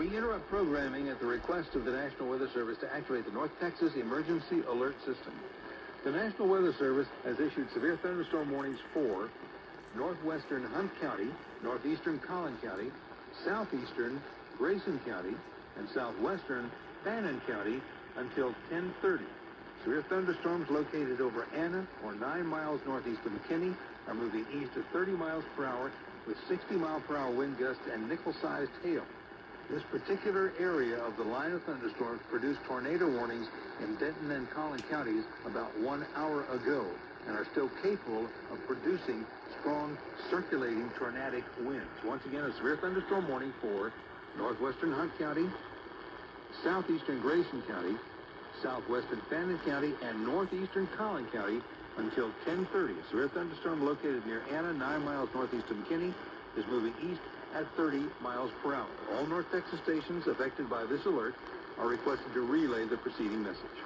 We interrupt programming at the request of the National Weather Service to activate the North Texas Emergency Alert System. The National Weather Service has issued severe thunderstorm warnings for northwestern Hunt County, northeastern Collin County, southeastern Grayson County, and southwestern Fannin County until 10:30. Severe thunderstorms located over Anna or 9 miles northeast of McKinney are moving east at 30 miles per hour with 60-mile-per-hour wind gusts and nickel-sized hail. This particular area of the line of thunderstorms produced tornado warnings in Benton and Collin counties about 1 hour ago and are still capable of producing strong circulating tornadic winds. Once again, a severe thunderstorm warning for northwestern Hunt County, southeastern Grayson County, southwestern Fannin County, and northeastern Collin County until 10:30. A severe thunderstorm located near Anna, 9 miles northeast of McKinney, is moving east at 30 miles per hour. All North Texas stations affected by this alert are requested to relay the preceding message.